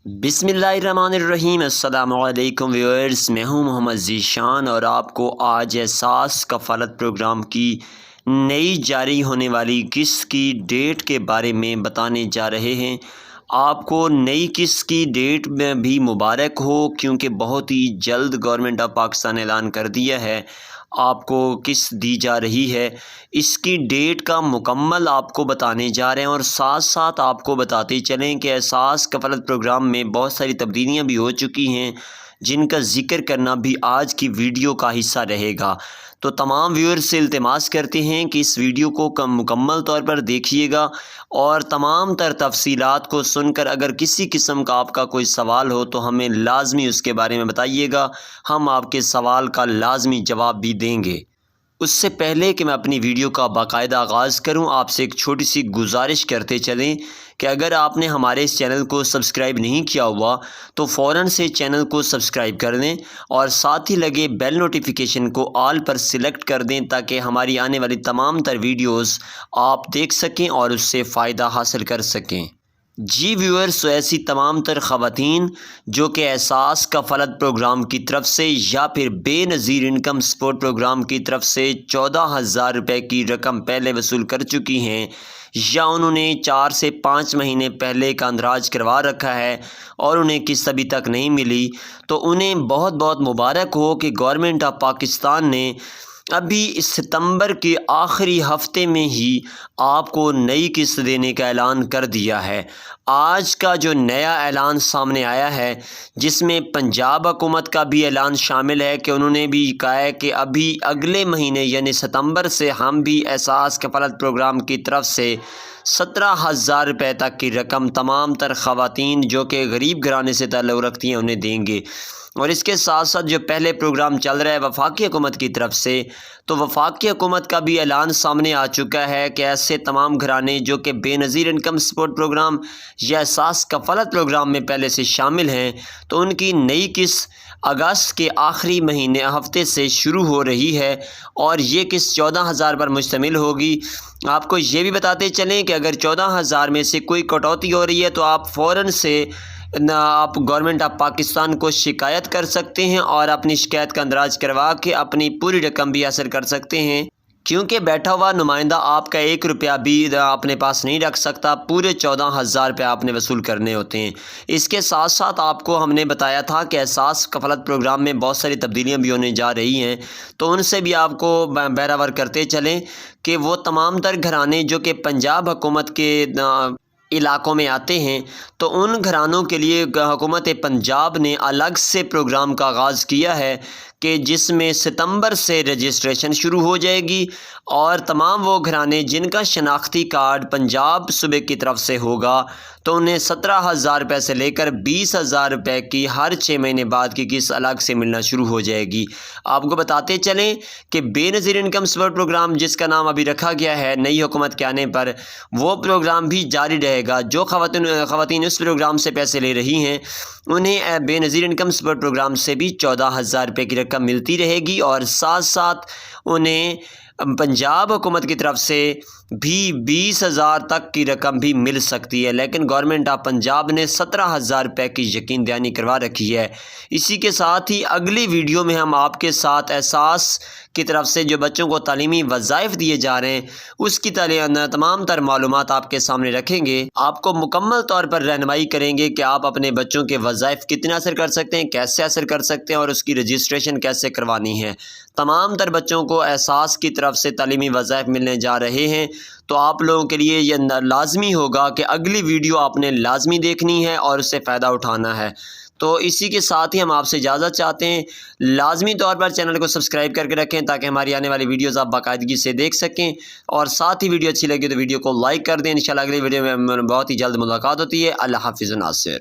बिस्मिल्लाहिर्रहमानिर्रहीम। अस्सलाम वालेकुम व्यूअर्स, मैं हूं मोहम्मद ज़ीशान और आपको आज एहसास कफ़ालत प्रोग्राम की नई जारी होने वाली किस्त की डेट के बारे में बताने जा रहे हैं। आपको नई किस्त की डेट में भी मुबारक हो, क्योंकि बहुत ही जल्द गवर्नमेंट ऑफ पाकिस्तान ऐलान कर दिया है आपको किस्त दी जा रही है। इसकी डेट का मुकम्मल आपको बताने जा रहे हैं और साथ साथ आपको बताते चलें कि एहसास कफ़ालत प्रोग्राम में बहुत सारी तब्दीलियां भी हो चुकी हैं, जिनका ज़िक्र करना भी आज की वीडियो का हिस्सा रहेगा। तो तमाम व्यूअर्स से इल्तिमास करते हैं कि इस वीडियो को मुकम्मल तौर पर देखिएगा और तमाम तर तफसीलात को सुनकर अगर किसी किस्म का आपका कोई सवाल हो तो हमें लाजमी उसके बारे में बताइएगा, हम आपके सवाल का लाजमी जवाब भी देंगे। उससे पहले कि मैं अपनी वीडियो का बाकायदा आगाज़ करूं, आपसे एक छोटी सी गुजारिश करते चलें कि अगर आपने हमारे इस चैनल को सब्सक्राइब नहीं किया हुआ तो फ़ौरन से चैनल को सब्सक्राइब कर दें और साथ ही लगे बेल नोटिफिकेशन को ऑल पर सिलेक्ट कर दें, ताकि हमारी आने वाली तमाम तर वीडियोस आप देख सकें और उससे फ़ायदा हासिल कर सकें। जी व्यूअर्स, ऐसी तमाम तर ख़वातीन जो कि एहसास कफ़ालत प्रोग्राम की तरफ से या फिर बेनज़ीर इनकम सपोर्ट प्रोग्राम की तरफ से 14,000 रुपये की रकम पहले वसूल कर चुकी हैं या उन्होंने 4 से 5 महीने पहले का अंदराज करवा रखा है और उन्हें किस्त अभी तक नहीं मिली, तो उन्हें बहुत बहुत मुबारक हो कि गवर्नमेंट ऑफ पाकिस्तान ने अभी सितंबर के आखिरी हफ्ते में ही आपको नई किस्त देने का ऐलान कर दिया है। आज का जो नया ऐलान सामने आया है, जिसमें पंजाब हुकूमत का भी ऐलान शामिल है कि उन्होंने भी कहा है कि अभी अगले महीने यानी सितंबर से हम भी एहसास कफ़ालत प्रोग्राम की तरफ से 17,000 रुपये तक की रकम तमाम तर ख़वातीन जो कि गरीब घराने से ताल्लुक़ रखती हैं उन्हें देंगे। और इसके साथ साथ जो पहले प्रोग्राम चल रहा है वफाकी हुकूमत की तरफ से, तो वफाकी हुकूमत का भी ऐलान सामने आ चुका है कि ऐसे तमाम घराने जो कि बेनज़ीर इनकम सपोर्ट प्रोग्राम या एहसास कफ़ालत प्रोग्राम में पहले से शामिल हैं, तो उनकी नई किस्त अगस्त के आखिरी महीने हफ्ते से शुरू हो रही है और ये किस्त 14,000 पर मुश्तमिल होगी। आपको ये भी बताते चलें कि अगर 14,000 में से कोई कटौती हो रही है तो आप फ़ौरन से आप गवर्नमेंट ऑफ पाकिस्तान को शिकायत कर सकते हैं और अपनी शिकायत का अंदराज करवा के अपनी पूरी रकम भी हासिल कर सकते हैं, क्योंकि बैठा हुआ नुमाइंदा आपका 1 रुपया भी अपने पास नहीं रख सकता। पूरे 14,000 रुपये आपने वसूल करने होते हैं। इसके साथ साथ आपको हमने बताया था कि एहसास कफ़ालत प्रोग्राम में बहुत सारी तब्दीलियां भी होने जा रही हैं, तो उनसे भी आपको बराबर करते चलें कि वो तमाम तर घराने जो कि पंजाब हुकूमत के इलाक़ों में आते हैं, तो उन घरानों के लिए हुकूमत पंजाब ने अलग से प्रोग्राम का आगाज़ किया है कि जिसमें सितंबर से रजिस्ट्रेशन शुरू हो जाएगी और तमाम वो घराने जिनका शनाख्ती कार्ड पंजाब सूबे की तरफ से होगा तो उन्हें 17,000 रुपये से लेकर 20,000 रुपये की हर 6 महीने बाद की किस्त अलग से मिलना शुरू हो जाएगी। आपको बताते चलें कि बेनज़ीर इनकम सपोर्ट प्रोग्राम, जिसका नाम अभी रखा गया है नई हुकूमत के आने पर, वो प्रोग्राम भी जारी रहेगा। जो ख़वातीन उस प्रोग्राम से पैसे ले रही हैं उन्हें बेनज़ीर इनकम सपोर्ट प्रोग्राम से भी 14,000 रुपये की रकम मिलती रहेगी और साथ साथ उन्हें पंजाब हुकूमत की तरफ से भी 20,000 तक की रकम भी मिल सकती है, लेकिन गवर्नमेंट ऑफ पंजाब ने 17,000 रुपये की यकीन दहानी करवा रखी है। इसी के साथ ही अगली वीडियो में हम आपके साथ एहसास की तरफ से जो बच्चों को तालीमी वज़ाइफ दिए जा रहे हैं उसकी तमाम तर मालूमात आपके सामने रखेंगे। आपको मुकम्मल तौर पर रहनुमाई करेंगे कि आप अपने बच्चों के वज़ाइफ कितने हासिल कर सकते हैं, कैसे हासिल कर सकते हैं और उसकी रजिस्ट्रेशन कैसे करवानी है। तमाम तर बच्चों को एहसास की तरफ से तालीमी वज़ाइफ मिलने जा रहे हैं, तो आप लोगों के लिए यह लाजमी होगा कि अगली वीडियो आपने लाजमी देखनी है और उससे फ़ायदा उठाना है। तो इसी के साथ ही हम आपसे इजाज़त चाहते हैं। लाजमी तौर पर चैनल को सब्सक्राइब करके रखें ताकि हमारी आने वाली वीडियोज़ आप बाकायदगी से देख सकें और साथ ही वीडियो अच्छी लगी तो वीडियो को लाइक कर दें। इंशाल्लाह अगली वीडियो में बहुत ही जल्द मुलाकात होती है। अल्लाह हाफ़िज़ नासिर।